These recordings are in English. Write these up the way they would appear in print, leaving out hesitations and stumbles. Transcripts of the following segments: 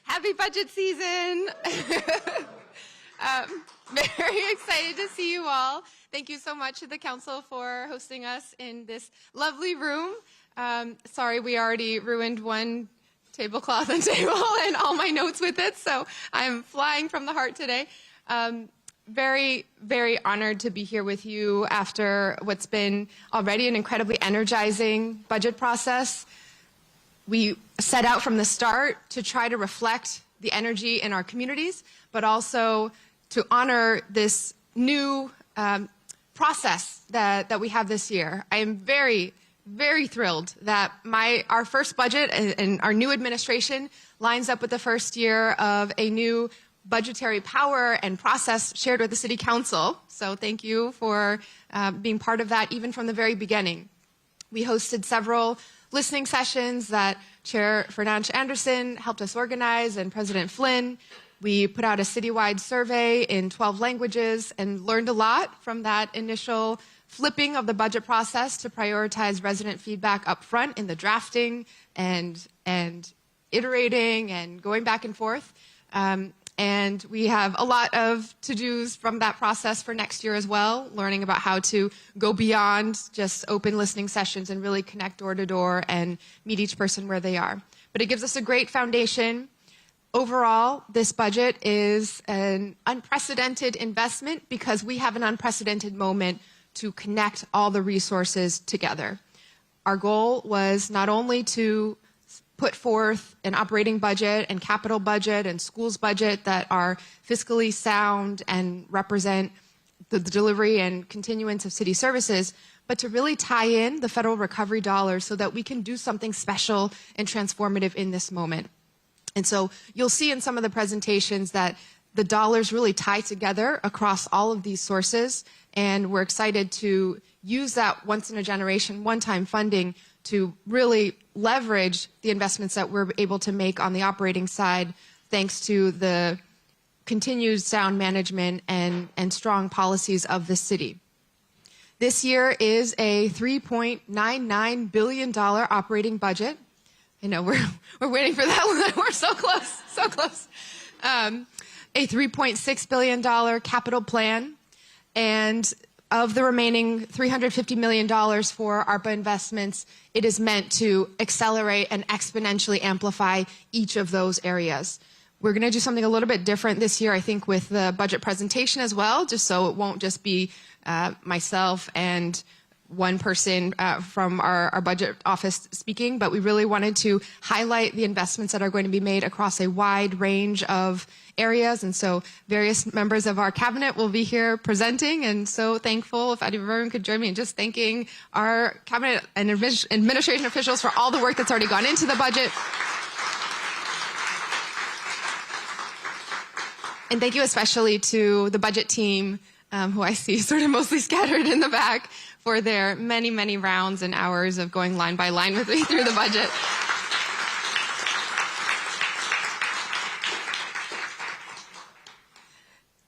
Happy budget season. Very excited to see you all. Thank you so much to the council for hosting us in this lovely room. Sorry, we already ruined one tablecloth and table and all my notes with it, so I'm flying from the heart today. Very, very honored to be here with you after what's been already an incredibly energizing budget process. We set out from the start to try to reflect the energy in our communities, but also to honor this new process that we have this year. I am very, very thrilled that our first budget and our new administration lines up with the first year of a new budgetary power and process shared with the City Council. So thank you for being part of that even from the very beginning. We hosted several listening sessions that Chair Fernandes Anderson helped us organize and President Flynn. We put out a citywide survey in 12 languages and learned a lot from that initial flipping of the budget process to prioritize resident feedback up front in the drafting and iterating and going back and forth. And we have a lot of to-dos from that process for next year as well, learning about how to go beyond just open listening sessions and really connect door to door and meet each person where they are. But it gives us a great foundation. Overall, this budget is an unprecedented investment because we have an unprecedented moment to connect all the resources together. Our goal was not only to put forth an operating budget and capital budget and schools budget that are fiscally sound and represent the delivery and continuance of city services, but to really tie in the federal recovery dollars so that we can do something special and transformative in this moment. And so you'll see in some of the presentations that the dollars really tie together across all of these sources, and we're excited to use that once-in-a-generation, one-time funding to really leverage the investments that we're able to make on the operating side thanks to the continued sound management and strong policies of the city. This year is a $3.99 billion operating budget. I know we're waiting for that one. We're so close, so close. A $3.6 billion capital plan, and of the remaining $350 million for ARPA investments, it is meant to accelerate and exponentially amplify each of those areas. We're going to do something a little bit different this year, I think, with the budget presentation as well, just so it won't just be myself and one person from our budget office speaking, but we really wanted to highlight the investments that are going to be made across a wide range of areas. And so various members of our cabinet will be here presenting, and so thankful if everyone could join me in just thanking our cabinet and administration officials for all the work that's already gone into the budget. And thank you especially to the budget team, who I see sort of mostly scattered in the back, for their many, many rounds and hours of going line by line with me through the budget.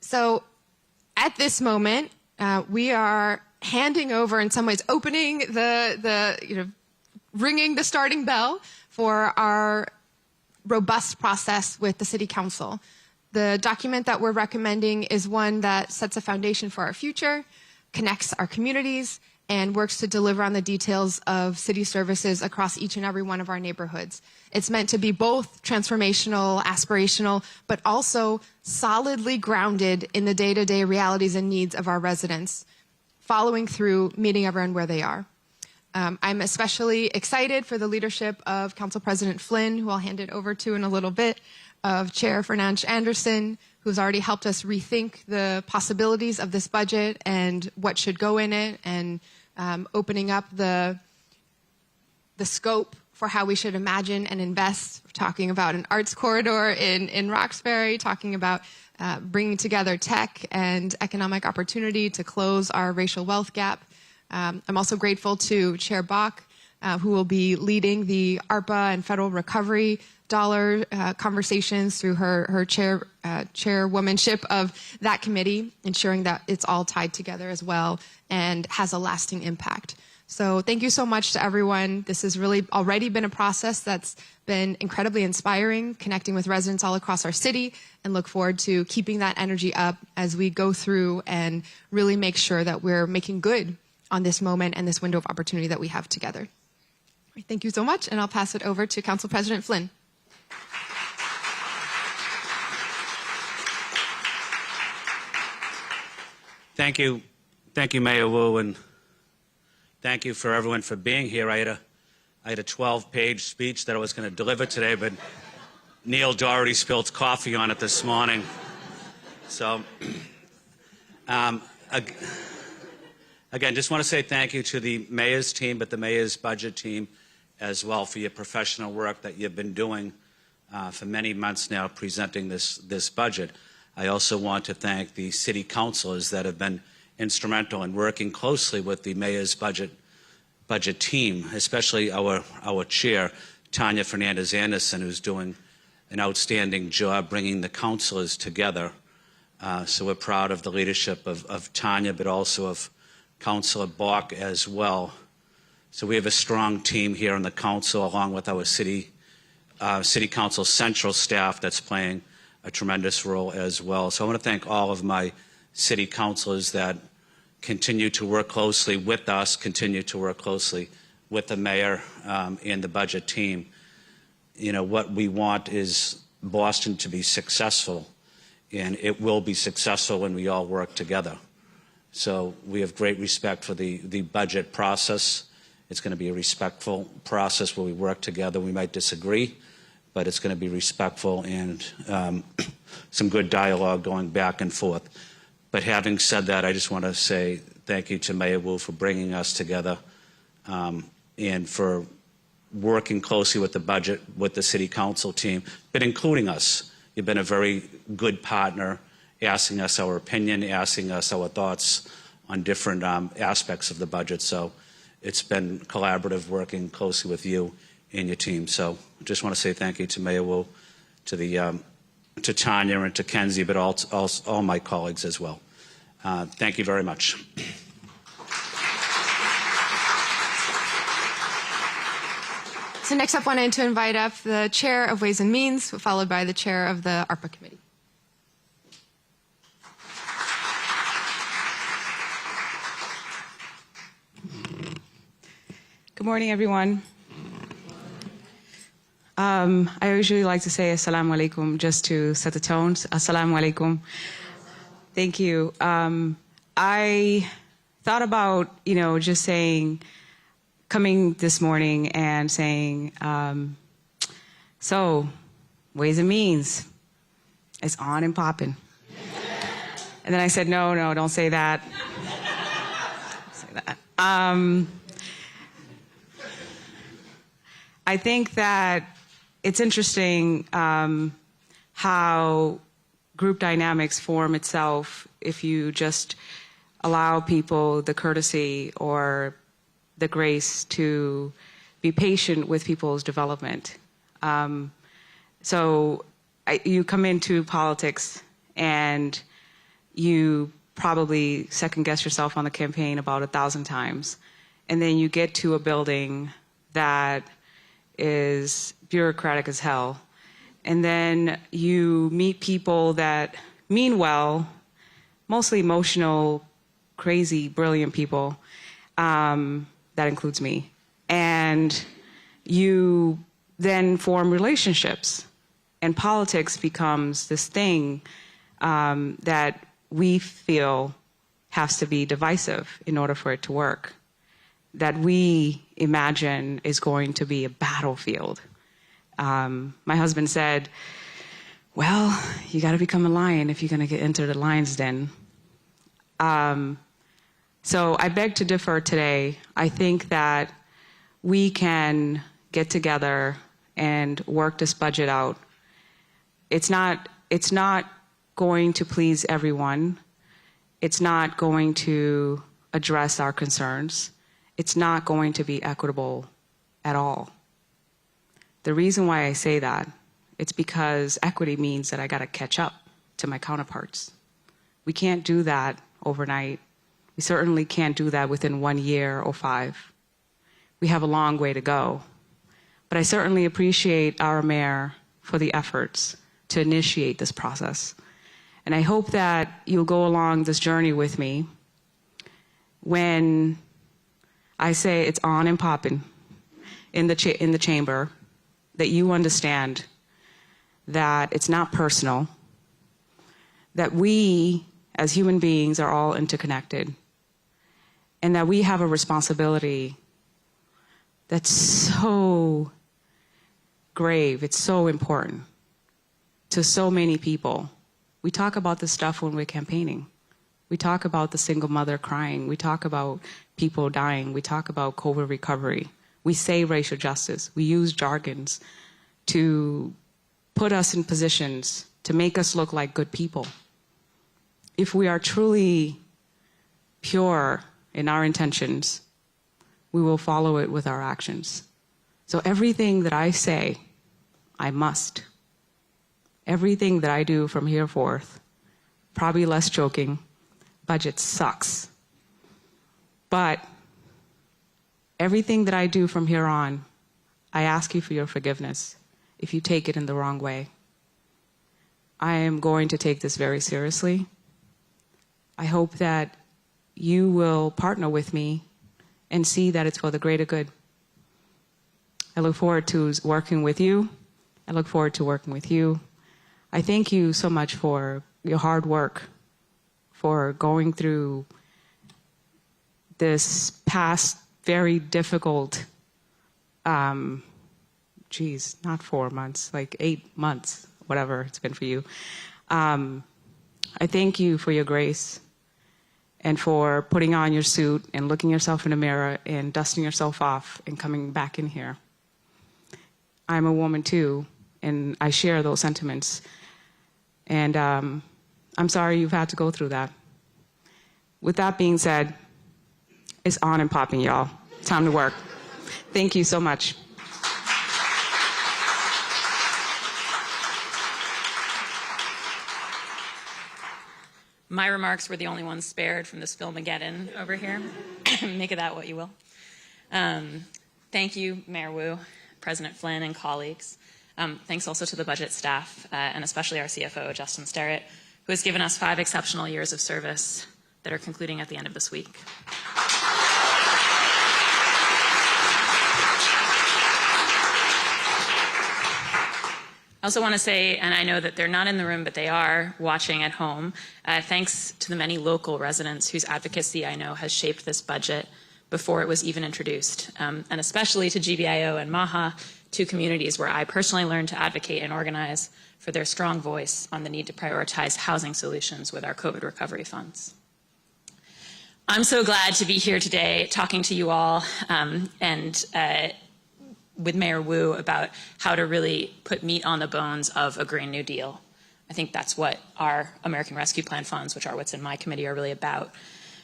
So at this moment, we are handing over, in some ways, opening ringing the starting bell for our robust process with the City Council. The document that we're recommending is one that sets a foundation for our future, connects our communities, and works to deliver on the details of city services across each and every one of our neighborhoods. It's meant to be both transformational, aspirational, but also solidly grounded in the day-to-day realities and needs of our residents, following through, meeting everyone where they are. I'm especially excited for the leadership of Council President Flynn, who I'll hand it over to in a little bit, of Chair Fernandes Anderson, who's already helped us rethink the possibilities of this budget and what should go in it, and opening up the scope for how we should imagine and invest. We're talking about an arts corridor in Roxbury, talking about bringing together tech and economic opportunity to close our racial wealth gap. I'm also grateful to Chair Bach, who will be leading the ARPA and federal recovery dollar conversations through her chairwomanship of that committee, ensuring that it's all tied together as well and has a lasting impact. So thank you so much to everyone. This has really already been a process that's been incredibly inspiring, connecting with residents all across our city, and look forward to keeping that energy up as we go through and really make sure that we're making good on this moment and this window of opportunity that we have together. Thank you so much, and I'll pass it over to Council President Flynn. Thank you, Mayor Wu, and thank you for everyone for being here. I had a 12-page speech that I was going to deliver today, but Neil Doherty spilled coffee on it this morning. So, again, just want to say thank you to the mayor's team, but the mayor's budget team as well, for your professional work that you've been doing for many months now, presenting this budget. I also want to thank the city councilors that have been instrumental in working closely with the mayor's budget team, especially our chair, Tanya Fernandez Anderson, who's doing an outstanding job bringing the councilors together. So we're proud of the leadership of Tanya, but also of Councilor Bach as well. So we have a strong team here on the council, along with our city council central staff that's playing a tremendous role as well. So I want to thank all of my city councilors that continue to work closely with us, continue to work closely with the mayor and the budget team. You know, what we want is Boston to be successful, and it will be successful when we all work together. So we have great respect for the budget process. It's going to be a respectful process where we work together. We might disagree, but it's going to be respectful and some good dialogue going back and forth. But having said that, I just want to say thank you to Mayor Wu for bringing us together and for working closely with the budget, with the city council team, but including us. You've been a very good partner, asking us our opinion, asking us our thoughts on different aspects of the budget. So it's been collaborative working closely with you and your team. So I just want to say thank you to Mayor Wu, to Tanya and to Kenzie, but all my colleagues as well. Thank you very much. So next up, I wanted to invite up the Chair of Ways and Means, followed by the Chair of the ARPA Committee. Good morning, everyone. I usually like to say Assalamu alaikum just to set the tone. Assalamu alaikum. Thank you. I thought about, just coming this morning and saying, so, Ways and Means, it's on and popping. And then I said, no, don't say that. Say that. I think that it's interesting how group dynamics form itself if you just allow people the courtesy or the grace to be patient with people's development. So you come into politics and you probably second guess yourself on the campaign about 1,000 times. And then you get to a building that is bureaucratic as hell. And then you meet people that mean well, mostly emotional, crazy, brilliant people. That includes me. And you then form relationships. And politics becomes this thing that we feel has to be divisive in order for it to work, that we imagine is going to be a battlefield. My husband said, well, you got to become a lion if you're going to get into the lion's den. So I beg to differ today. I think that we can get together and work this budget out. It's not going to please everyone. It's not going to address our concerns. It's not going to be equitable at all. The reason why I say that, it's because equity means that I got to catch up to my counterparts. We can't do that overnight. We certainly can't do that within 1 year or 5. we have a long way to go. But I certainly appreciate our mayor for the efforts to initiate this process. And I hope that you'll go along this journey with me when I say it's on and popping in the chamber, that you understand that it's not personal, that we as human beings are all interconnected, and that we have a responsibility that's so grave, it's so important to so many people. We talk about this stuff when we're campaigning. We talk about the single mother crying. We talk about people dying. We talk about COVID recovery. We say racial justice. We use jargons to put us in positions to make us look like good people. If we are truly pure in our intentions, we will follow it with our actions. So everything that I say, I must. Everything that I do from here forth, probably less joking, budget sucks. But everything that I do from here on, I ask you for your forgiveness if you take it in the wrong way. I am going to take this very seriously. I hope that you will partner with me and see that it's for the greater good. I look forward to working with you. I look forward to working with you. I thank you so much for your hard work, for going through this past very difficult, not 4 months, like 8 months, whatever it's been for you. I thank you for your grace and for putting on your suit and looking yourself in the mirror and dusting yourself off and coming back in here. I'm a woman too, and I share those sentiments. And I'm sorry you've had to go through that. With that being said, it's on and popping, y'all. Time to work. Thank you so much. My remarks were the only ones spared from this Filmageddon over here. Make of that what you will. Thank you, Mayor Wu, President Flynn, and colleagues. Thanks also to the budget staff, and especially our CFO, Justin Sterrett, who has given us 5 exceptional years of service that are concluding at the end of this week. I also want to say, and I know that they're not in the room, but they are watching at home, thanks to the many local residents whose advocacy I know has shaped this budget before it was even introduced, and especially to GBIO and MAHA, 2 communities where I personally learned to advocate and organize for their strong voice on the need to prioritize housing solutions with our COVID recovery funds. I'm so glad to be here today talking to you all and with Mayor Wu about how to really put meat on the bones of a Green New Deal. I think that's what our American Rescue Plan funds, which are what's in my committee, are really about.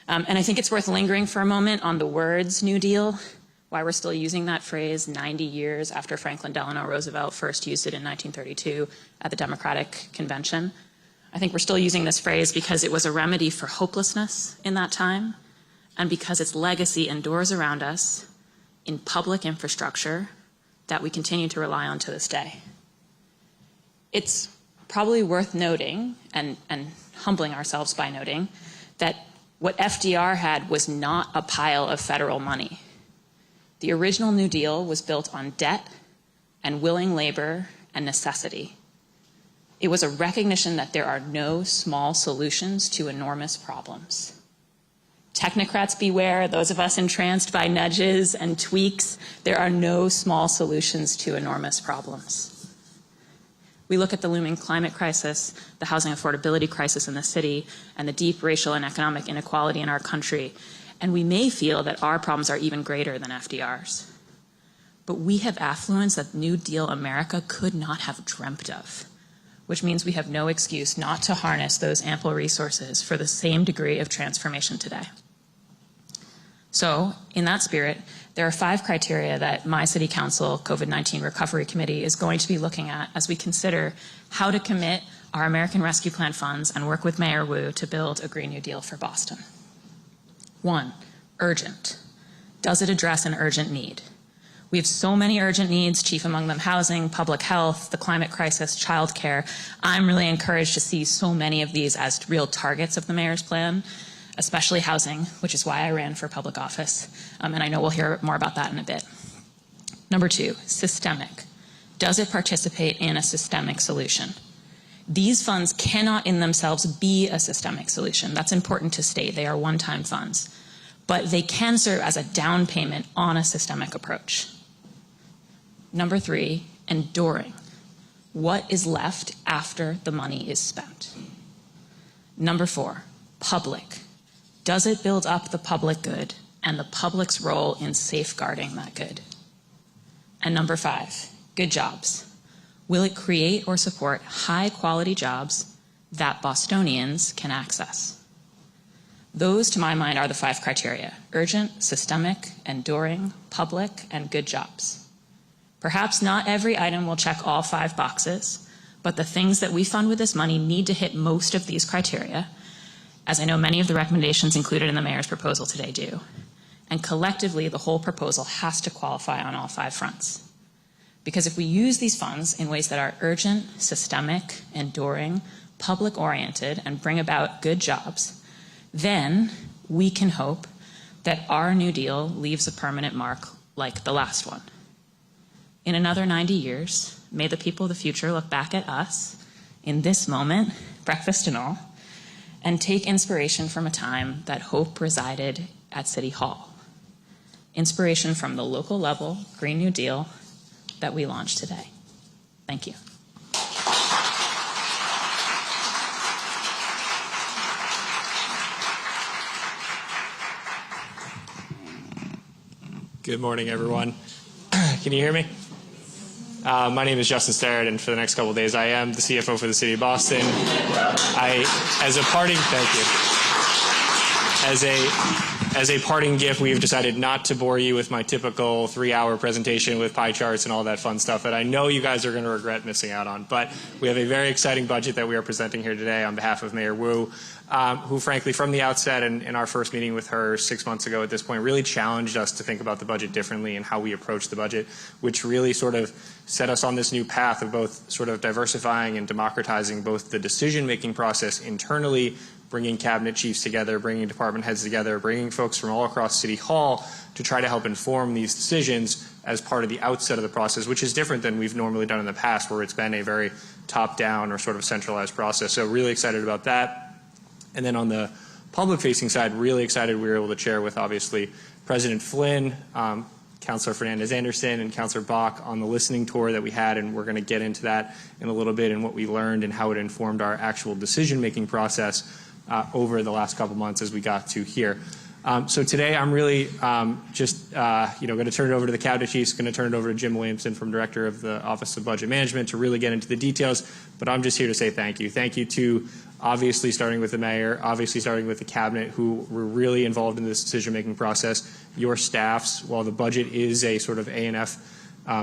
And I think it's worth lingering for a moment on the words New Deal, why we're still using that phrase 90 years after Franklin Delano Roosevelt first used it in 1932 at the Democratic Convention. I think we're still using this phrase because it was a remedy for hopelessness in that time, and because its legacy endures around us in public infrastructure that we continue to rely on to this day. It's probably worth noting, and humbling ourselves by noting, that what FDR had was not a pile of federal money. The original New Deal was built on debt and willing labor and necessity. It was a recognition that there are no small solutions to enormous problems. Technocrats beware, those of us entranced by nudges and tweaks, there are no small solutions to enormous problems. We look at the looming climate crisis, the housing affordability crisis in the city, and the deep racial and economic inequality in our country, and we may feel that our problems are even greater than FDR's. But we have affluence that New Deal America could not have dreamt of, which means we have no excuse not to harness those ample resources for the same degree of transformation today. So, in that spirit, there are 5 criteria that my City Council COVID-19 Recovery Committee is going to be looking at as we consider how to commit our American Rescue Plan funds and work with Mayor Wu to build a Green New Deal for Boston. 1, urgent. Does it address an urgent need? We have so many urgent needs, chief among them housing, public health, the climate crisis, childcare. I'm really encouraged to see so many of these as real targets of the mayor's plan, especially housing, which is why I ran for public office. And I know we'll hear more about that in a bit. Number 2, systemic. Does it participate in a systemic solution? These funds cannot in themselves be a systemic solution. That's important to state. They are one-time funds. But they can serve as a down payment on a systemic approach. Number 3, enduring. What is left after the money is spent? Number 4, public. Does it build up the public good and the public's role in safeguarding that good? And number 5, good jobs. Will it create or support high-quality jobs that Bostonians can access? Those, to my mind, are the 5 criteria: urgent, systemic, enduring, public, and good jobs. Perhaps not every item will check all 5 boxes, but the things that we fund with this money need to hit most of these criteria, as I know many of the recommendations included in the mayor's proposal today do. And collectively, the whole proposal has to qualify on all 5 fronts. Because if we use these funds in ways that are urgent, systemic, enduring, public-oriented, and bring about good jobs, then we can hope that our New Deal leaves a permanent mark like the last one. In another 90 years, may the people of the future look back at us in this moment, breakfast and all, and take inspiration from a time that hope resided at City Hall. Inspiration from the local level Green New Deal that we launched today. Thank you. Good morning, everyone. Can you hear me? My name is Justin Starrett, and for the next couple of days, I am the CFO for the City of Boston. As a parting gift, we've decided not to bore you with my typical 3-hour presentation with pie charts and all that fun stuff that I know you guys are going to regret missing out on. But we have a very exciting budget that we are presenting here today on behalf of Mayor Wu, who frankly from the outset and in our first meeting with her 6 months ago at this point really challenged us to think about the budget differently and how we approach the budget, which really sort of set us on this new path of both sort of diversifying and democratizing both the decision-making process internally, bringing cabinet chiefs together, bringing department heads together, bringing folks from all across City Hall to try to help inform these decisions as part of the outset of the process, which is different than we've normally done in the past where it's been a very top-down or sort of centralized process. So really excited about that. And then on the public-facing side, really excited we were able to chair with, obviously, President Flynn, Councilor Fernandez-Anderson, and Councilor Bach on the listening tour that we had, and we're going to get into that in a little bit and what we learned and how it informed our actual decision-making process over the last couple months as we got to here. So today I'm really going to turn it over to the cabinet chiefs, going to turn it over to Jim Williamson from Director of the Office of Budget Management to really get into the details, but I'm just here to say thank you. Thank you to obviously starting with the mayor, obviously starting with the cabinet who were really involved in this decision-making process, your staffs. While the budget is a sort of A&F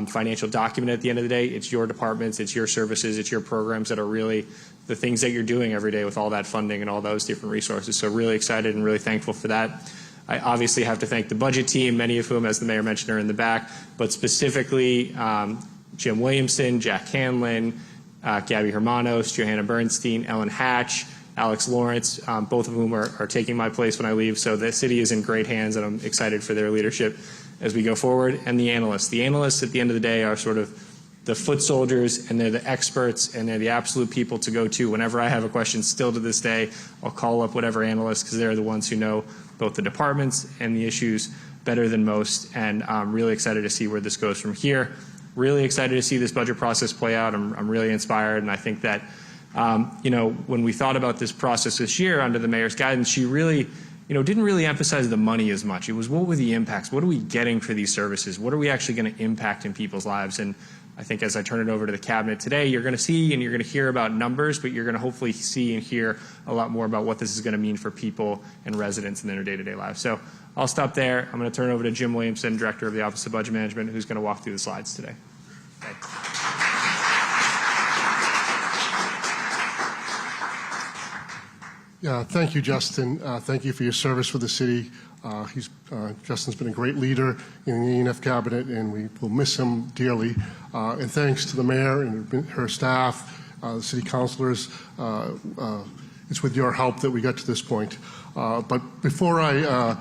financial document at the end of the day, it's your departments, it's your services, it's your programs that are really the things that you're doing every day with all that funding and all those different resources. So really excited and really thankful for that. I obviously have to thank the budget team, many of whom, as the mayor mentioned, are in the back, but specifically Jim Williamson, Jack Hanlon, Gabby Hermanos, Johanna Bernstein, Ellen Hatch, Alex Lawrence, both of whom are taking my place when I leave. So the city is in great hands, and I'm excited for their leadership as we go forward. And the analysts. The analysts at the end of the day are sort of the foot soldiers, and they're the experts, and they're the absolute people to go to. Whenever I have a question, still to this day, I'll call up whatever analyst because they're the ones who know both the departments and the issues better than most. And I'm really excited to see where this goes from here. Really excited to see this budget process play out. I'm really inspired, and I think that when we thought about this process this year under the mayor's guidance, she really didn't really emphasize the money as much. It was what were the impacts? What are we getting for these services? What are we actually going to impact in people's lives? And I think as I turn it over to the cabinet today, you're going to see and you're going to hear about numbers, but you're going to hopefully see and hear a lot more about what this is going to mean for people and residents in their day-to-day lives. So I'll stop there. I'm going to turn it over to Jim Williamson, Director of the Office of Budget Management, who's going to walk through the slides today. Thanks. Yeah, thank you, Justin. Thank you for your service for the city. Justin's been a great leader in the E&F cabinet, and we will miss him dearly. And thanks to the mayor and her staff, the city councilors. It's with your help that we got to this point. But before I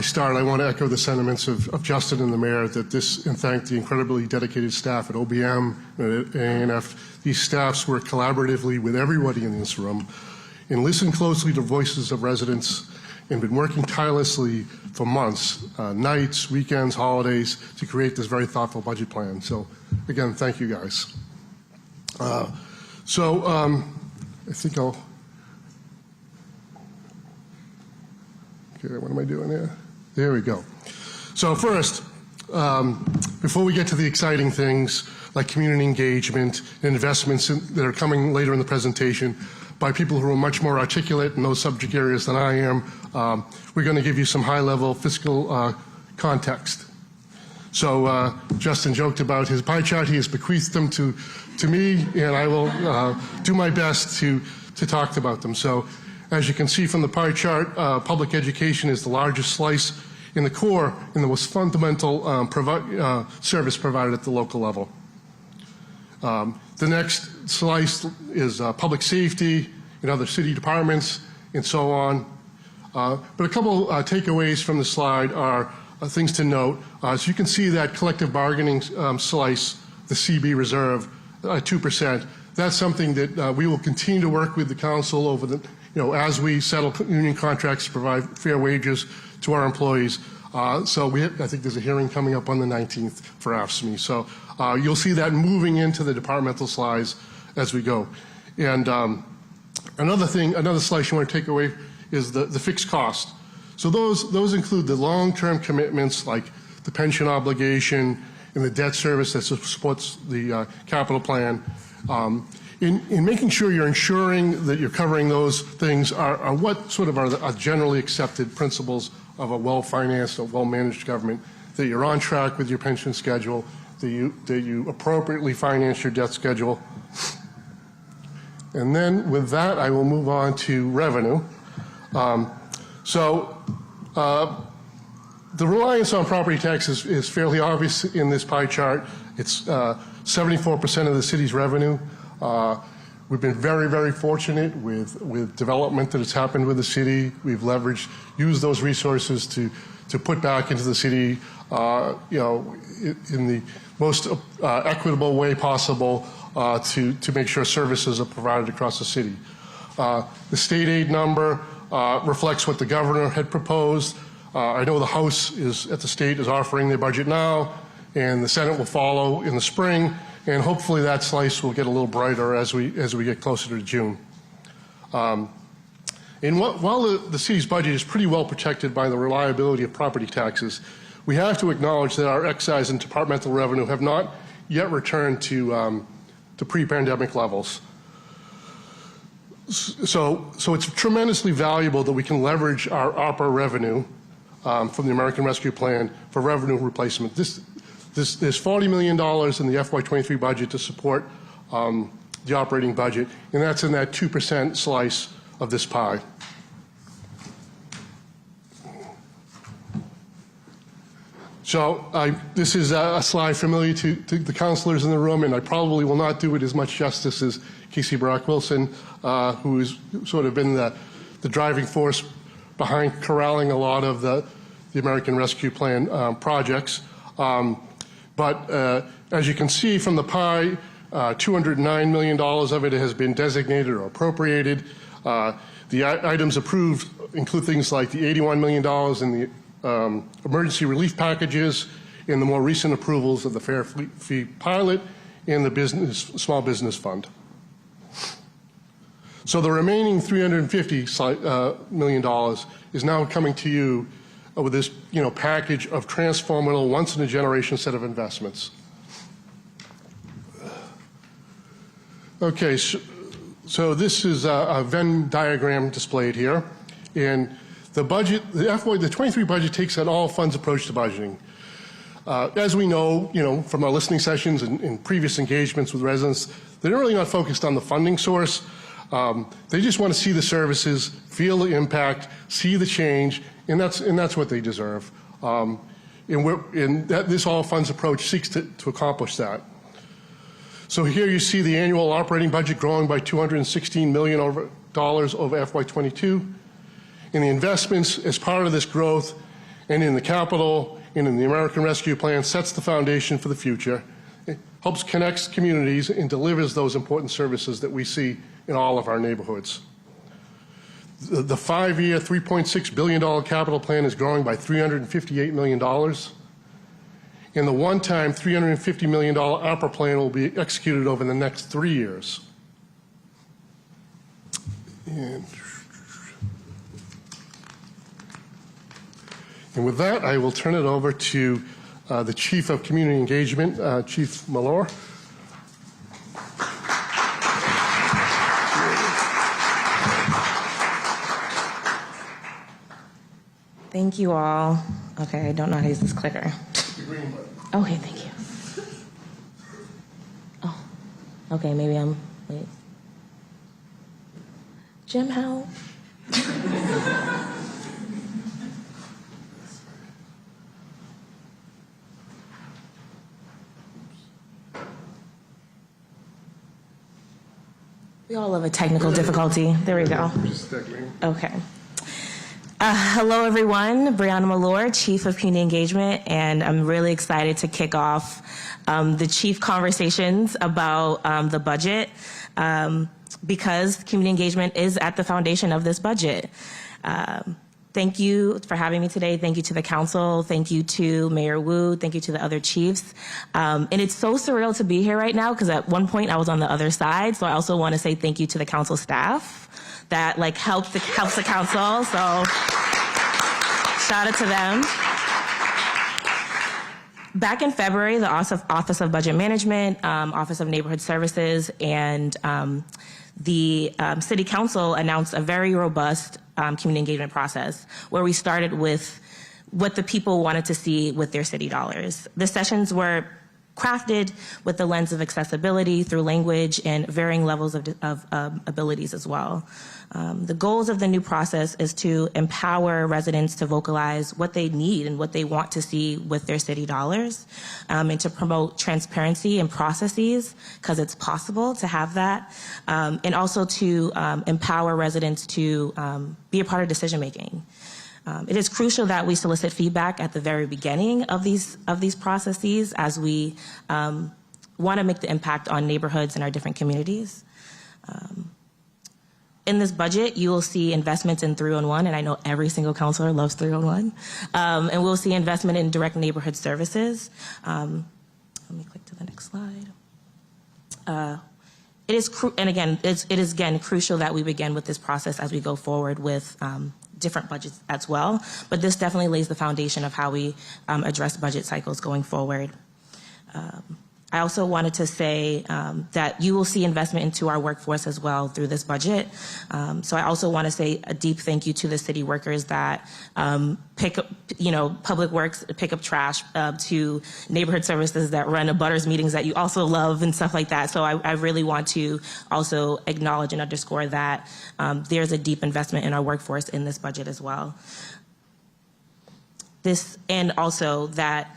start, I want to echo the sentiments of Justin and the mayor and thank the incredibly dedicated staff at OBM and at A&F. These staffs work collaboratively with everybody in this room and listen closely to voices of residents and been working tirelessly for months, nights, weekends, holidays, to create this very thoughtful budget plan. So again, thank you guys. I think I'll, okay, what am I doing here? There we go. So first, before we get to the exciting things like community engagement and investments that are coming later in the presentation by people who are much more articulate in those subject areas than I am, we're going to give you some high-level fiscal context. So Justin joked about his pie chart. He has bequeathed them to me, and I will do my best to talk about them. So as you can see from the pie chart, public education is the largest slice in the core and the most fundamental service provided at the local level. The next slice is public safety and other city departments and so on. But a couple takeaways from the slide are things to note. So you can see that collective bargaining slice, the CB reserve, 2%. That's something that we will continue to work with the council over the, as we settle union contracts to provide fair wages to our employees. I think there's a hearing coming up on the 19th for AFSCME. So you'll see that moving into the departmental slides as we go. And another slice you want to take away is the fixed cost. So those include the long-term commitments like the pension obligation and the debt service that supports the capital plan. In making sure you're ensuring that you're covering those things are what sort of are generally accepted principles of a well-financed, a well-managed government, that you're on track with your pension schedule, that you appropriately finance your debt schedule. And then with that, I will move on to revenue. The reliance on property taxes is fairly obvious in this pie chart. It's 74% of the city's revenue. We've been very, very fortunate with development that has happened with the city. We've used those resources to put back into the city, in the most equitable way possible to make sure services are provided across the city. The state aid number reflects what the governor had proposed. I know the House at the state is offering their budget now, and the Senate will follow in the spring. And hopefully that slice will get a little brighter as we get closer to June. While the city's budget is pretty well protected by the reliability of property taxes, we have to acknowledge that our excise and departmental revenue have not yet returned to pre-pandemic levels. So it's tremendously valuable that we can leverage our ARPA revenue from the American Rescue Plan for revenue replacement. There's $40 million in the FY23 budget to support the operating budget, and that's in that 2% slice of this pie. So this is a slide familiar to the councilors in the room, and I probably will not do it as much justice as Casey Brock Wilson, who has sort of been the driving force behind corralling a lot of the American Rescue Plan projects. But as you can see from the pie, $209 million of it has been designated or appropriated. The items approved include things like the $81 million in the emergency relief packages and the more recent approvals of the Fair Fee Pilot and the Small Business Fund. So the remaining $350 million is now coming to you with this, package of transformational, once-in-a-generation set of investments. Okay, so this is a Venn diagram displayed here, and the budget, the 23 budget takes an all-funds approach to budgeting. As we know, from our listening sessions and previous engagements with residents, they're really not focused on the funding source. They just want to see the services, feel the impact, see the change, and that's what they deserve. This all funds approach seeks to accomplish that. So here you see the annual operating budget growing by $216 million over FY22. And the investments as part of this growth and in the capital and in the American Rescue Plan sets the foundation for the future. It helps connect communities and delivers those important services that we see in all of our neighborhoods. The 5-year, $3.6 billion capital plan is growing by $358 million. And the one-time $350 million ARPA plan will be executed over the next 3 years. And with that, I will turn it over to the Chief of Community Engagement, Chief Mallour. Thank you all. Okay, I don't know how to use this clicker. Okay, thank you. Oh, okay, maybe wait. Jim, how? We all have a technical difficulty. There we go. Okay. Hello, everyone. Brianna Mallour, Chief of Community Engagement, and I'm really excited to kick off the chief conversations about the budget because community engagement is at the foundation of this budget. Thank you for having me today. Thank you to the council. Thank you to Mayor Wu. Thank you to the other chiefs. And it's so surreal to be here right now because at one point I was on the other side. So I also want to say thank you to the council staff that helps the council. So shout out to them. Back in February, the Office of Budget Management, Office of Neighborhood Services, and the City Council announced a very robust community engagement process where we started with what the people wanted to see with their city dollars. The sessions were crafted with the lens of accessibility through language and varying levels of abilities as well. The goals of the new process is to empower residents to vocalize what they need and what they want to see with their city dollars, and to promote transparency in processes, because it's possible to have that, and also to empower residents to be a part of decision making. It is crucial that we solicit feedback at the very beginning of these processes as we want to make the impact on neighborhoods in our different communities. In this budget, you will see investments in 3-on-1, and I know every single councilor loves 3-on-1. And we'll see investment in direct neighborhood services. Let me click to the next slide. It is crucial that we begin with this process as we go forward with different budgets as well. But this definitely lays the foundation of how we address budget cycles going forward. I also wanted to say that you will see investment into our workforce as well through this budget. So I also want to say a deep thank you to the city workers that pick up, public works, pick up trash, to neighborhood services that run abutters meetings that you also love and stuff like that. So I really want to also acknowledge and underscore that there's a deep investment in our workforce in this budget as well. And also that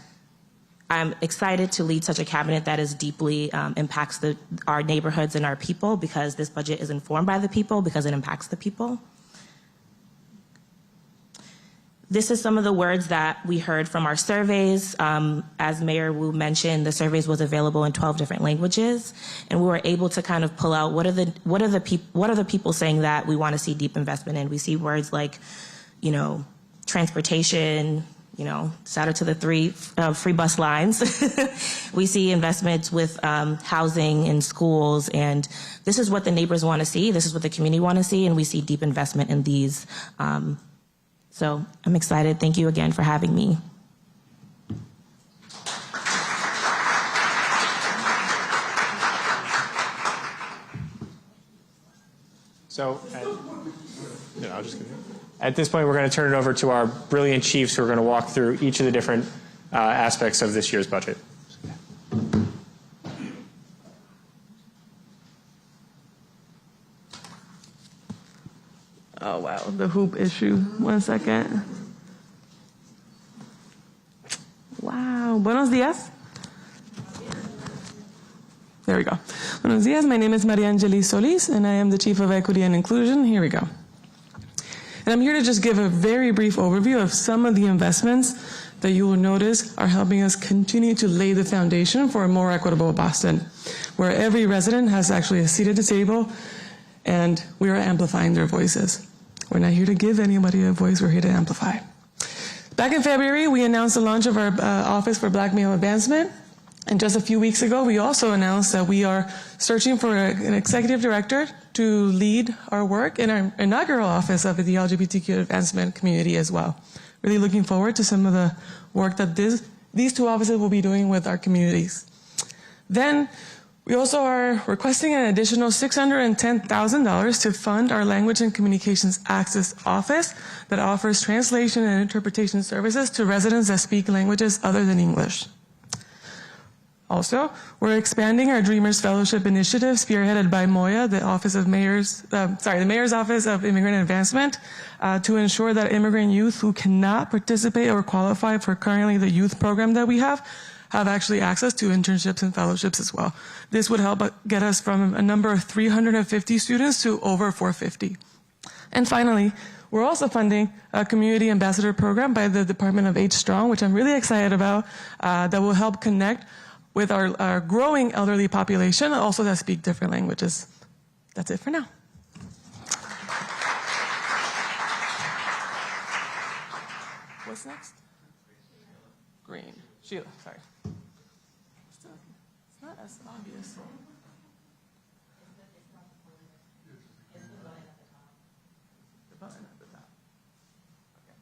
I'm excited to lead such a cabinet that is deeply impacts our neighborhoods and our people, because this budget is informed by the people because it impacts the people. This is some of the words that we heard from our surveys. As Mayor Wu mentioned, the surveys was available in 12 different languages, and we were able to kind of pull out what are the people saying that we want to see deep investment in. We see words like, transportation. Shout out to the 3 free bus lines. We see investments with housing and schools, and this is what the neighbors want to see. This is what the community want to see, and we see deep investment in these. So I'm excited. Thank you again for having me. So, I'll just continue. At this point, we're going to turn it over to our brilliant chiefs who are going to walk through each of the different aspects of this year's budget. Oh, wow, the hoop issue. 1 second. Wow, buenos días. There we go. Buenos días, my name is Maria Angeli Solis, and I am the Chief of Equity and Inclusion. Here we go. And I'm here to just give a very brief overview of some of the investments that you will notice are helping us continue to lay the foundation for a more equitable Boston, where every resident has actually a seat at the table, and we are amplifying their voices. We're not here to give anybody a voice, we're here to amplify. Back in February, we announced the launch of our Office for Black Male Advancement. And just a few weeks ago, we also announced that we are searching for an executive director to lead our work in our inaugural office of the LGBTQ advancement community as well. Really looking forward to some of the work that these two offices will be doing with our communities. Then we also are requesting an additional $610,000 to fund our Language and Communications Access Office that offers translation and interpretation services to residents that speak languages other than English. Also, we're expanding our Dreamers Fellowship initiative, spearheaded by Moya, the Mayor's Office of Immigrant Advancement, to ensure that immigrant youth who cannot participate or qualify for currently the youth program that we have actually access to internships and fellowships as well. This would help get us from a number of 350 students to over 450. And finally, we're also funding a community ambassador program by the Department of H Strong, which I'm really excited about, that will help connect with our growing elderly population, also that speak different languages. That's it for now. What's next? Green. Sheila, sorry. It's not as obvious. The button at the top. Okay.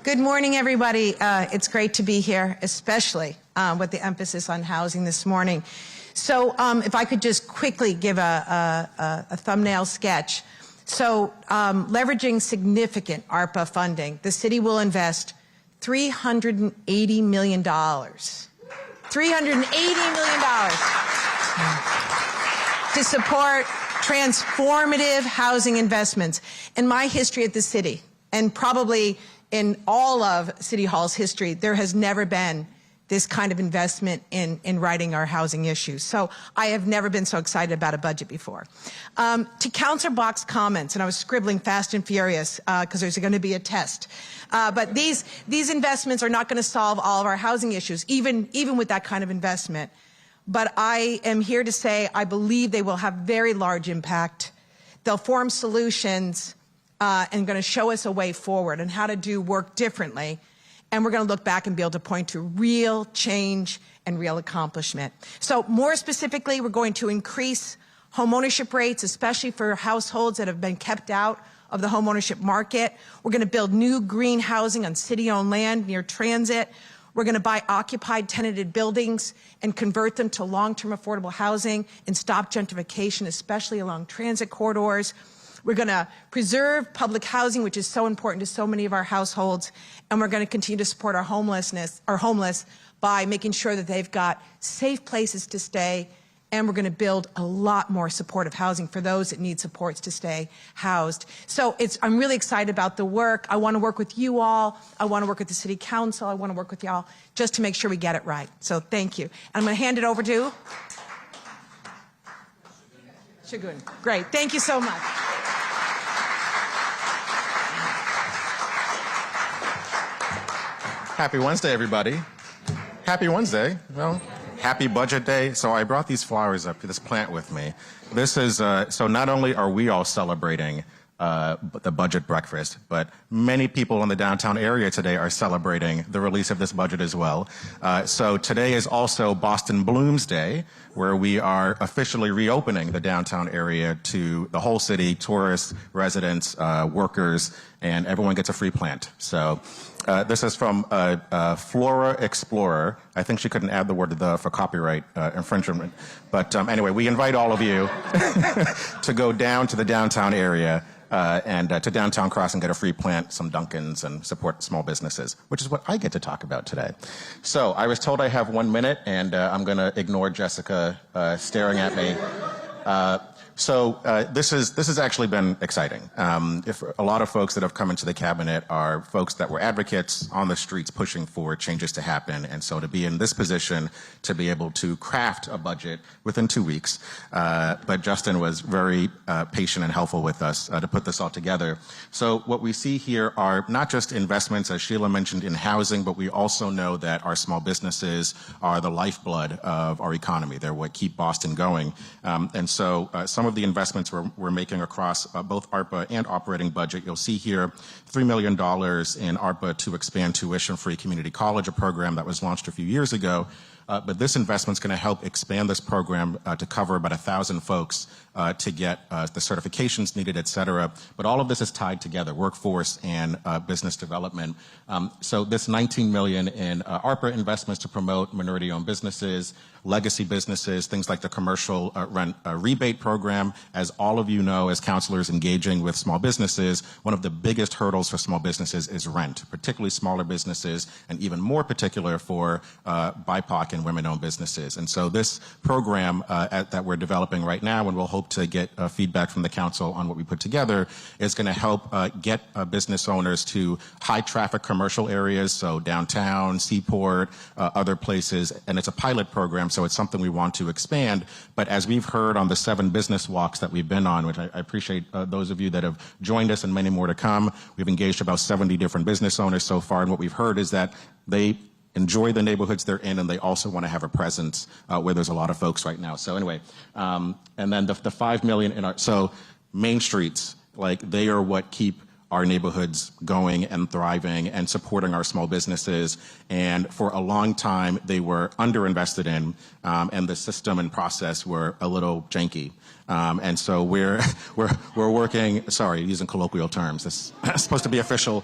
Good morning, everybody. It's great to be here, especially with the emphasis on housing this morning. So if I could just quickly give a thumbnail sketch. So leveraging significant ARPA funding, the city will invest $380 million. $380 million to support transformative housing investments. In my history at the city, and probably in all of City Hall's history, there has never been this kind of investment in righting our housing issues. So I have never been so excited about a budget before. To Councillor Bach's comments, and I was scribbling fast and furious because there's going to be a test. But these investments are not going to solve all of our housing issues, even with that kind of investment. But I am here to say I believe they will have very large impact. They'll form solutions and going to show us a way forward and how to do work differently. And we're going to look back and be able to point to real change and real accomplishment. So more specifically, we're going to increase homeownership rates, especially for households that have been kept out of the homeownership market. We're going to build new green housing on city-owned land near transit. We're going to buy occupied tenanted buildings and convert them to long-term affordable housing and stop gentrification, especially along transit corridors. We're going to preserve public housing, which is so important to so many of our households, and we're going to continue to support our homeless by making sure that they've got safe places to stay, and we're going to build a lot more supportive housing for those that need supports to stay housed. So I'm really excited about the work. I want to work with you all. I want to work with the City Council. I want to work with y'all just to make sure we get it right. So thank you. And I'm going to hand it over to Shagun. Great. Thank you so much. Happy Wednesday, everybody. Happy Wednesday. Well, happy budget day. So I brought these flowers up to this plant with me. This is, so not only are we all celebrating the budget breakfast, but many people in the downtown area today are celebrating the release of this budget as well. So today is also Boston Blooms Day, where we are officially reopening the downtown area to the whole city, tourists, residents, workers, and everyone gets a free plant. So this is from Flora Explorer. I think she couldn't add the word "the" for copyright infringement. But anyway, we invite all of you to go down to the downtown area and to Downtown Crossing, get a free plant, some Dunkins, and support small businesses, which is what I get to talk about today. So I was told I have 1 minute, and I'm going to ignore Jessica staring at me. So this has actually been exciting. If a lot of folks that have come into the cabinet are folks that were advocates on the streets pushing for changes to happen, and so to be in this position to be able to craft a budget within 2 weeks. But Justin was very patient and helpful with us to put this all together. So what we see here are not just investments, as Sheila mentioned, in housing, but we also know that our small businesses are the lifeblood of our economy. They're what keep Boston going. And so some of the investments we're making across both ARPA and operating budget, you'll see here $3 million in ARPA to expand tuition-free community college, a program that was launched a few years ago. But this investment is going to help expand this program to cover about 1,000 folks to get the certifications needed, et cetera. But all of this is tied together, workforce and business development. So this $19 million in ARPA investments to promote minority-owned businesses, legacy businesses, things like the commercial rent rebate program. As all of you know, as counselors engaging with small businesses, one of the biggest hurdles for small businesses is rent, particularly smaller businesses, and even more particular for BIPOC and women-owned businesses. And so this program that we're developing right now, and we'll hope to get feedback from the council on what we put together, is going to help get business owners to high-traffic commercial areas, so downtown, Seaport, other places, and it's a pilot program, so it's something we want to expand. But as we've heard on the 7 business walks that we've been on, which I appreciate those of you that have joined us and many more to come, we've engaged about 70 different business owners so far, and what we've heard is that they enjoy the neighborhoods they're in, and they also want to have a presence where there's a lot of folks right now. So anyway, and then the $5 million in our, so Main Streets, like they are what keep our neighborhoods going and thriving and supporting our small businesses. And for a long time, they were underinvested in, and the system and process were a little janky. And so we're working, sorry, using colloquial terms, this is supposed to be official.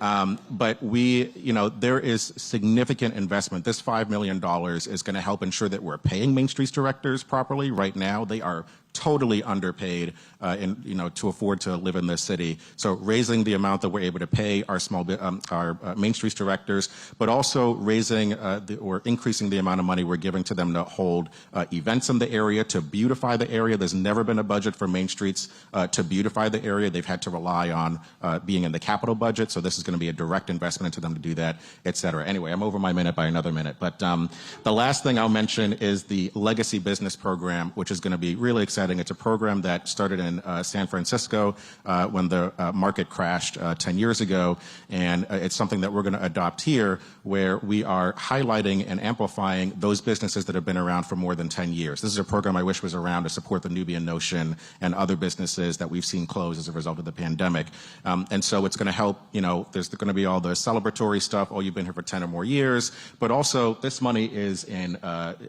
But there is significant investment. This $5 million is going to help ensure that we're paying Main Streets directors properly. Right now, they are totally underpaid to afford to live in this city. So raising the amount that we're able to pay our Main Streets directors, but also raising or increasing the amount of money we're giving to them to hold events in the area, to beautify the area. There's never been a budget for Main Streets to beautify the area. They've had to rely on being in the capital budget, so this is going to be a direct investment into them to do that, et cetera. Anyway, I'm over my minute by another minute. But the last thing I'll mention is the Legacy Business Program, which is going to be really exciting. It's a program that started in San Francisco when the market crashed 10 years ago, and it's something that we're going to adopt here, where we are highlighting and amplifying those businesses that have been around for more than 10 years. This is a program I wish was around to support the Nubian Notion and other businesses that we've seen close as a result of the pandemic. And so it's going to help, there's going to be all the celebratory stuff, oh, you've been here for 10 or more years, but also this money is an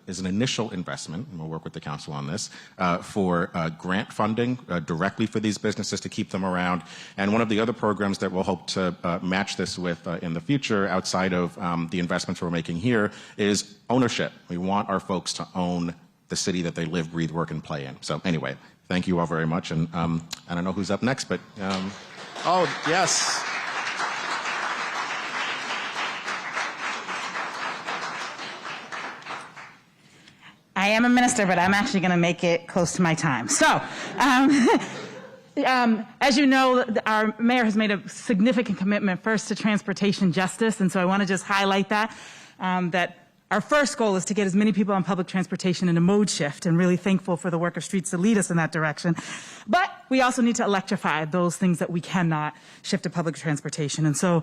initial investment, and we'll work with the council on this, for grant funding directly for these businesses to keep them around. And one of the other programs that we'll hope to match this with in the future, outside of the investments we're making here, is ownership. We want our folks to own the city that they live, breathe, work, and play in. So anyway, thank you all very much. And I don't know who's up next, but oh, yes. I am a minister, but I'm actually going to make it close to my time. So, as you know, our mayor has made a significant commitment first to transportation justice, and so I want to just highlight that, that our first goal is to get as many people on public transportation in a mode shift, and really thankful for the work of Streets to lead us in that direction. But we also need to electrify those things that we cannot shift to public transportation. And so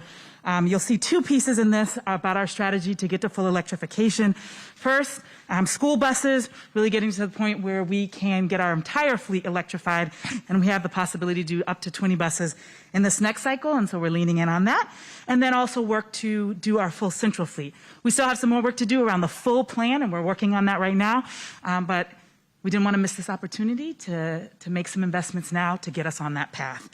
you'll see 2 pieces in this about our strategy to get to full electrification. First, school buses, really getting to the point where we can get our entire fleet electrified, and we have the possibility to do up to 20 buses in this next cycle, and so we're leaning in on that. And then also work to do our full central fleet. We still have some more work to do around the full plan, and we're working on that right now, but we didn't want to miss this opportunity to make some investments now to get us on that path.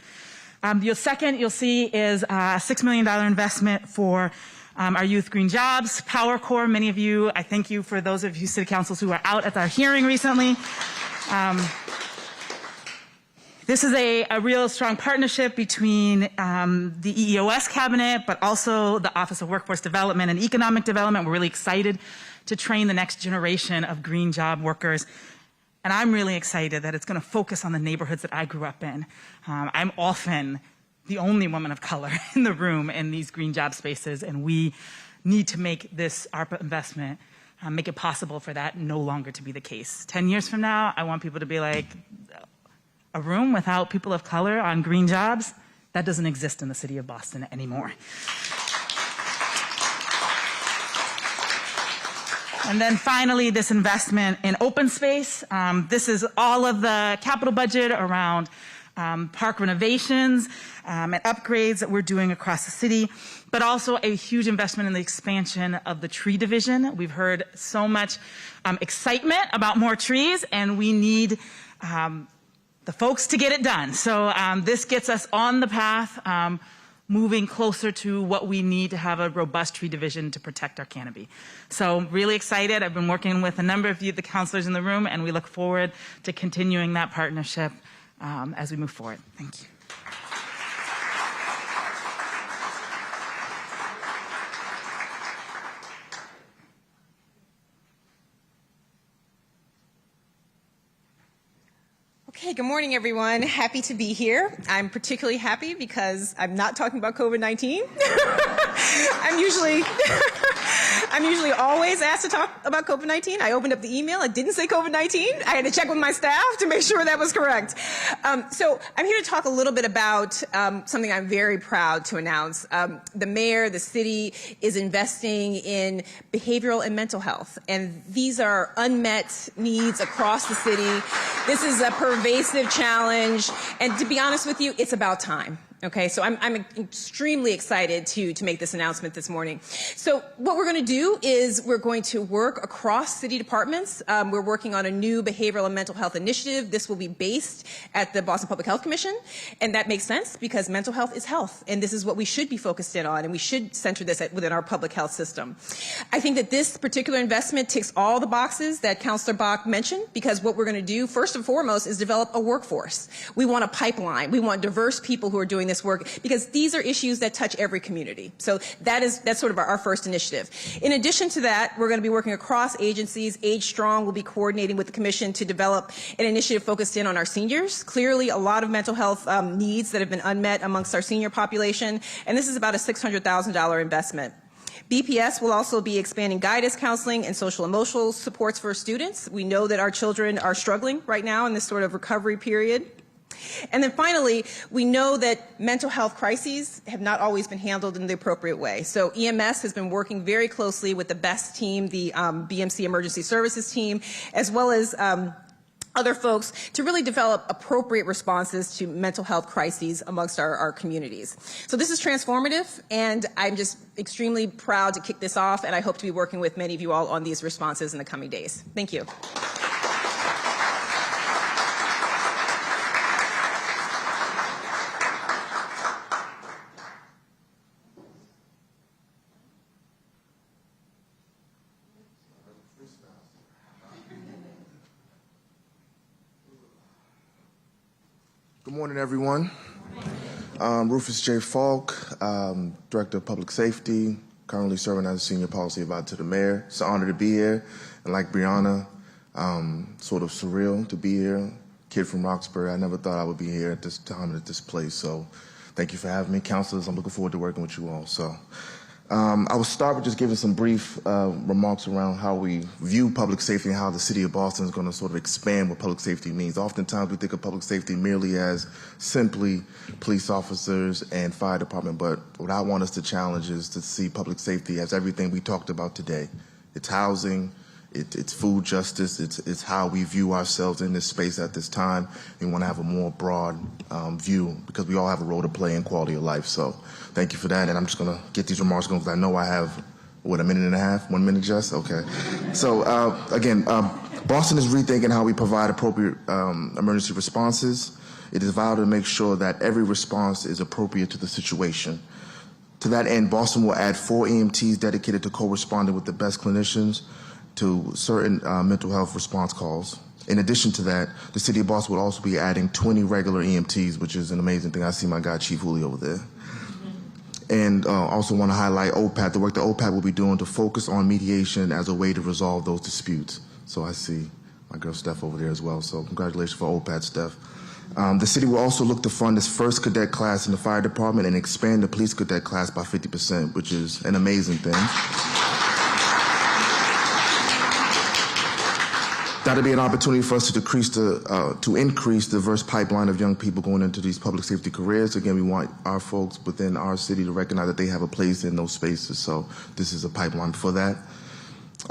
Second, you'll see is a $6 million investment for our Youth Green Jobs, Power Corps. Many of you, I thank you for those of you city councils who were out at our hearing recently. This is a real strong partnership between the EEOS cabinet, but also the Office of Workforce Development and Economic Development. We're really excited to train the next generation of green job workers. And I'm really excited that it's going to focus on the neighborhoods that I grew up in. I'm often the only woman of color in the room in these green job spaces, and we need to make this ARPA investment make it possible for that no longer to be the case. 10 years from now, I want people to be like, a room without people of color on green jobs, that doesn't exist in the city of Boston anymore. And then finally, this investment in open space. This is all of the capital budget around park renovations and upgrades that we're doing across the city, but also a huge investment in the expansion of the tree division. We've heard so much excitement about more trees, and we need the folks to get it done. So this gets us on the path, moving closer to what we need to have a robust tree division to protect our canopy. So really excited. I've been working with a number of you, the counselors in the room, and we look forward to continuing that partnership as we move forward. Thank you. Okay, good morning, everyone. Happy to be here. I'm particularly happy because I'm not talking about COVID-19. I'm usually always asked to talk about COVID-19. I opened up the email. It didn't say COVID-19. I had to check with my staff to make sure that was correct. So I'm here to talk a little bit about something I'm very proud to announce. The mayor, the city, is investing in behavioral and mental health. And these are unmet needs across the city. This is a pervasive challenge. And to be honest with you, it's about time. Okay, so I'm extremely excited to make this announcement this morning. So what we're going to do is we're going to work across city departments. We're working on a new behavioral and mental health initiative. This will be based at the Boston Public Health Commission, and that makes sense because mental health is health, and this is what we should be focused in on, and we should center this within our public health system. I think that this particular investment ticks all the boxes that Councillor Bach mentioned, because what we're going to do first and foremost is develop a workforce. We want a pipeline. We want diverse people who are doing this work, because these are issues that touch every community. So that's sort of our first initiative. In addition to that, we're going to be working across agencies. Age Strong will be coordinating with the Commission to develop an initiative focused in on our seniors. Clearly, a lot of mental health needs that have been unmet amongst our senior population, and this is about a $600,000 investment. BPS will also be expanding guidance counseling and social emotional supports for students. We know that our children are struggling right now in this sort of recovery period. And then finally, we know that mental health crises have not always been handled in the appropriate way. So EMS has been working very closely with the BEST team, the BMC Emergency Services team, as well as other folks to really develop appropriate responses to mental health crises amongst our communities. So this is transformative, and I'm just extremely proud to kick this off, and I hope to be working with many of you all on these responses in the coming days. Thank you. Good morning, everyone. Rufus J. Falk, Director of Public Safety, currently serving as a Senior Policy Advisor to the Mayor. It's an honor to be here. And like Brianna, sort of surreal to be here. Kid from Roxbury, I never thought I would be here at this time and at this place. So thank you for having me. Councilors, I'm looking forward to working with you all. So I will start with just giving some brief remarks around how we view public safety and how the city of Boston is going to sort of expand what public safety means. Oftentimes we think of public safety merely as simply police officers and fire department, but what I want us to challenge is to see public safety as everything we talked about today. It's housing, it's food justice, it's how we view ourselves in this space at this time. We want to have a more broad view because we all have a role to play in quality of life. So thank you for that, and I'm just going to get these remarks going because I know I have, what, a minute and a half? 1 minute, Jess? Okay. So again, Boston is rethinking how we provide appropriate emergency responses. It is vital to make sure that every response is appropriate to the situation. To that end, Boston will add 4 EMTs dedicated to co-responding with the best clinicians to certain mental health response calls. In addition to that, the city of Boston will also be adding 20 regular EMTs, which is an amazing thing. I see my guy, Chief Hooley, over there. And also want to highlight OPAT, the work that OPAT will be doing to focus on mediation as a way to resolve those disputes. So I see my girl Steph over there as well. So congratulations for OPAT, Steph. The city will also look to fund its first cadet class in the fire department and expand the police cadet class by 50%, which is an amazing thing. That'll be an opportunity for us to increase the diverse pipeline of young people going into these public safety careers. Again, we want our folks within our city to recognize that they have a place in those spaces. So this is a pipeline for that.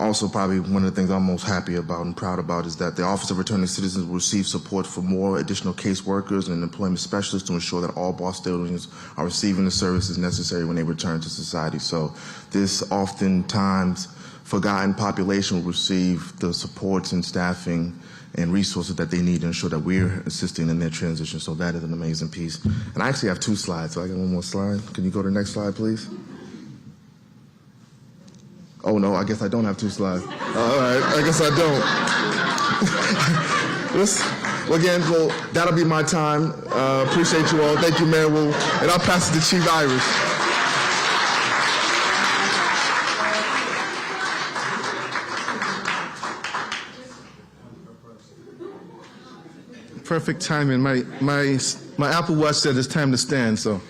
Also, probably one of the things I'm most happy about and proud about is that the Office of Returning Citizens will receive support for more additional caseworkers and employment specialists to ensure that all Bostonians are receiving the services necessary when they return to society. So this oftentimes forgotten population will receive the supports and staffing and resources that they need to ensure that we're assisting in their transition. So that is an amazing piece. And I actually have 2 slides, so I got one more slide. Can you go to the next slide, please? Oh no, I guess I don't have 2 slides. All right, I guess I don't. Well, again, that'll be my time. Appreciate you all. Thank you, Mayor. And I'll pass it to Chief Irish. Perfect timing. My Apple Watch said it's time to stand. So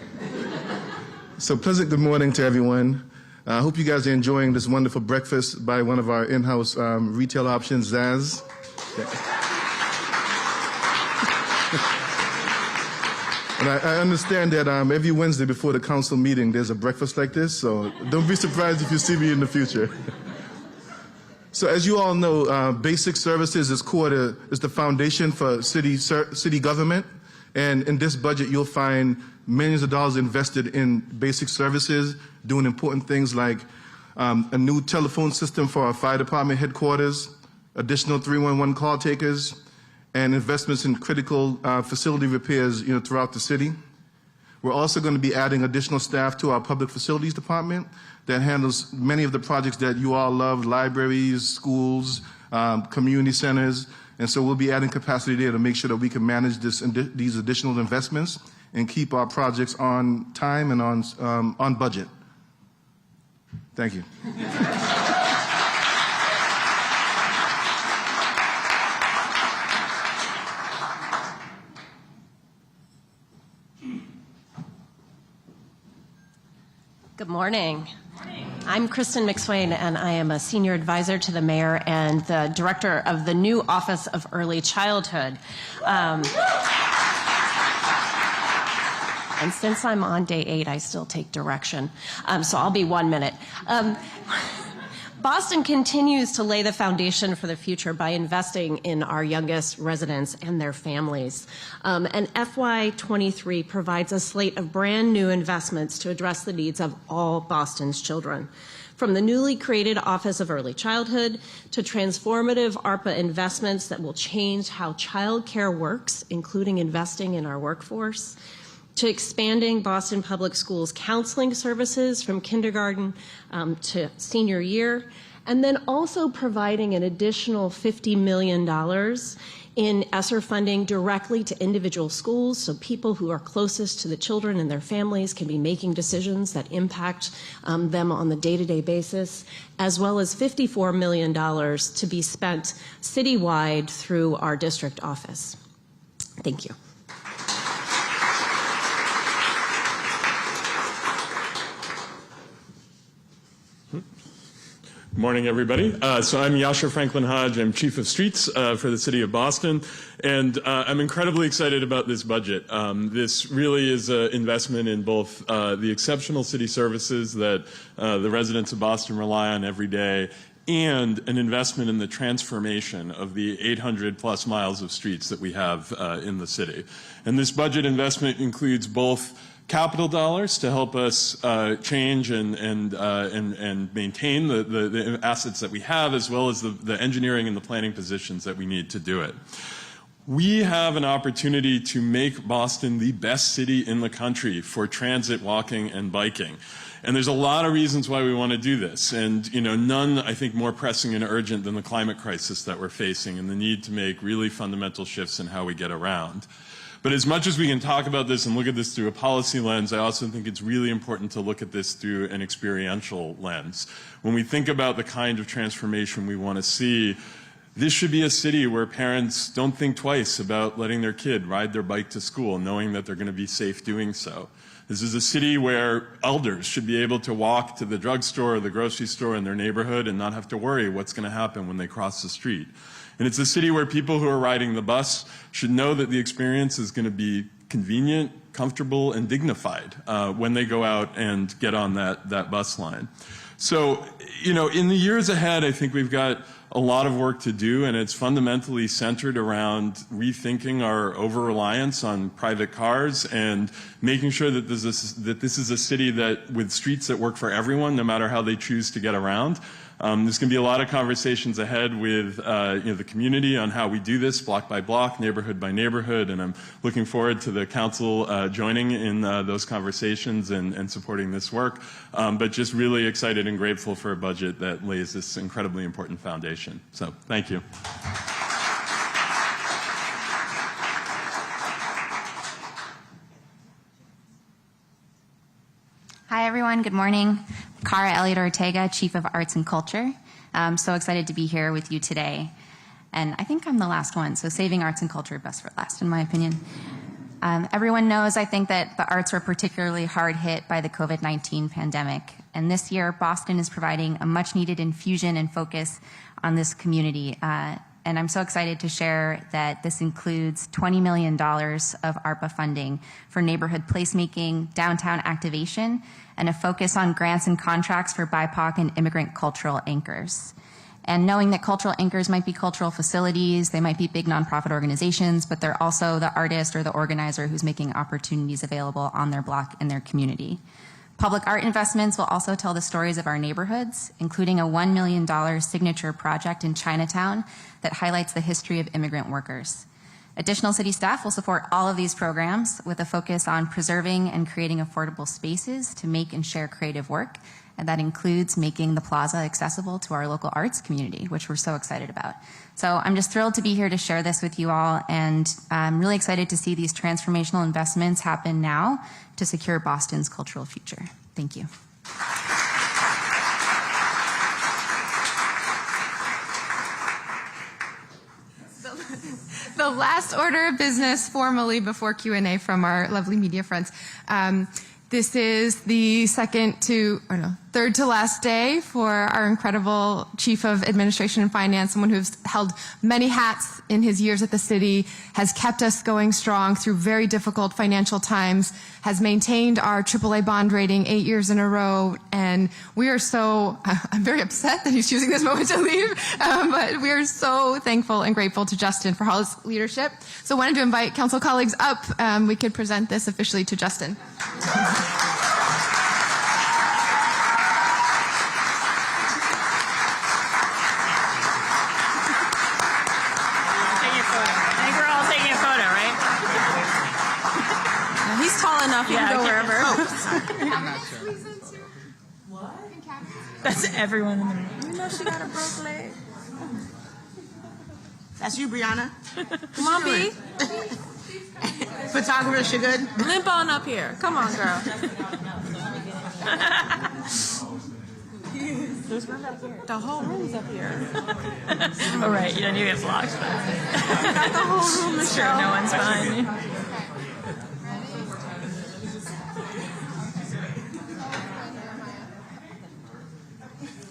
pleasant good morning to everyone. I hope you guys are enjoying this wonderful breakfast by one of our in-house retail options, Zaz. And I understand that every Wednesday before the council meeting, there's a breakfast like this. So don't be surprised if you see me in the future. So as you all know, basic services is the foundation for city government. And in this budget, you'll find millions of dollars invested in basic services, doing important things like a new telephone system for our fire department headquarters, additional 311 call takers, and investments in critical facility repairs throughout the city. We're also going to be adding additional staff to our public facilities department that handles many of the projects that you all love, libraries, schools, community centers. And so we'll be adding capacity there to make sure that we can manage these additional investments and keep our projects on time and on budget. Thank you. Good morning. I'm Kristen McSwain, and I am a senior advisor to the mayor and the director of the new Office of Early Childhood. And since I'm on day 8, I still take direction. So I'll be 1 minute. Boston continues to lay the foundation for the future by investing in our youngest residents and their families. And FY23 provides a slate of brand new investments to address the needs of all Boston's children. From the newly created Office of Early Childhood to transformative ARPA investments that will change how child care works, including investing in our workforce, to expanding Boston Public Schools counseling services from kindergarten to senior year, and then also providing an additional $50 million in ESSER funding directly to individual schools so people who are closest to the children and their families can be making decisions that impact them on the day-to-day basis, as well as $54 million to be spent citywide through our district office. Thank you. Good morning, everybody. So I'm Yasha Franklin Hodge. I'm Chief of Streets for the City of Boston, and I'm incredibly excited about this budget. This really is an investment in both the exceptional city services that the residents of Boston rely on every day, and an investment in the transformation of the 800-plus miles of streets that we have in the city. And this budget investment includes both capital dollars to help us change and maintain the assets that we have, as well as the engineering and the planning positions that we need to do it. We have an opportunity to make Boston the best city in the country for transit, walking, and biking. And there's a lot of reasons why we want to do this. And, none, I think, more pressing and urgent than the climate crisis that we're facing and the need to make really fundamental shifts in how we get around. But as much as we can talk about this and look at this through a policy lens, I also think it's really important to look at this through an experiential lens. When we think about the kind of transformation we want to see, this should be a city where parents don't think twice about letting their kid ride their bike to school, knowing that they're going to be safe doing so. This is a city where elders should be able to walk to the drugstore or the grocery store in their neighborhood and not have to worry what's going to happen when they cross the street. And it's a city where people who are riding the bus should know that the experience is going to be convenient, comfortable, and dignified when they go out and get on that bus line. So, in the years ahead, I think we've got a lot of work to do, and it's fundamentally centered around rethinking our over-reliance on private cars and making sure that this is a city with streets that work for everyone, no matter how they choose to get around. There's going to be a lot of conversations ahead with the community on how we do this block by block, neighborhood by neighborhood, and I'm looking forward to the council joining in those conversations and supporting this work. But just really excited and grateful for a budget that lays this incredibly important foundation. So thank you. Hi, everyone. Good morning. Cara Elliott Ortega, Chief of Arts and Culture. I'm so excited to be here with you today. And I think I'm the last one, so saving arts and culture best for last, in my opinion. Everyone knows, I think, that the arts were particularly hard hit by the COVID-19 pandemic. And this year, Boston is providing a much-needed infusion and focus on this community. And I'm so excited to share that this includes $20 million of ARPA funding for neighborhood placemaking, downtown activation, and a focus on grants and contracts for BIPOC and immigrant cultural anchors. And knowing that cultural anchors might be cultural facilities, they might be big nonprofit organizations, but they're also the artist or the organizer who's making opportunities available on their block in their community. Public art investments will also tell the stories of our neighborhoods, including a $1 million signature project in Chinatown that highlights the history of immigrant workers. Additional city staff will support all of these programs with a focus on preserving and creating affordable spaces to make and share creative work, and that includes making the plaza accessible to our local arts community, which we're so excited about. So I'm just thrilled to be here to share this with you all, and I'm really excited to see these transformational investments happen now to secure Boston's cultural future. Thank you. The last order of business formally before Q&A from our lovely media friends. This is the third to last day for our incredible Chief of Administration and Finance, someone who's held many hats in his years at the city, has kept us going strong through very difficult financial times, has maintained our AAA bond rating 8 years in a row, and we are I'm very upset that he's choosing this moment to leave, but we are so thankful and grateful to Justin for all his leadership. So I wanted to invite council colleagues up. We could present this officially to Justin. He's tall enough, he can go wherever. I'm not sure. What? That's everyone in the room. You know she got a broke leg. That's you, Brianna. Come on, B. Photographer, she good? Limp on up here. Come on, girl. The whole room's up here. Oh, right. You don't need to get blocked. Got the whole room, Michelle. Sure, no one's behind you.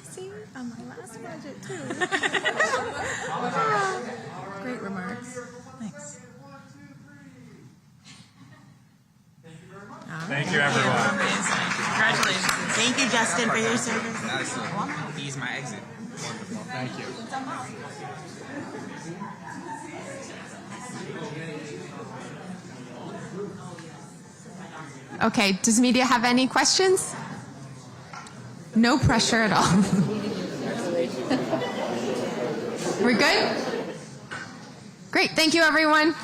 See, on my last budget, too. Great remarks. Thanks. Thank you, everyone. Congratulations. Thank you, Justin, for your service. Ease my exit. Wonderful. Thank you. Okay, does media have any questions? No pressure at all. We're good? Great. Thank you, everyone.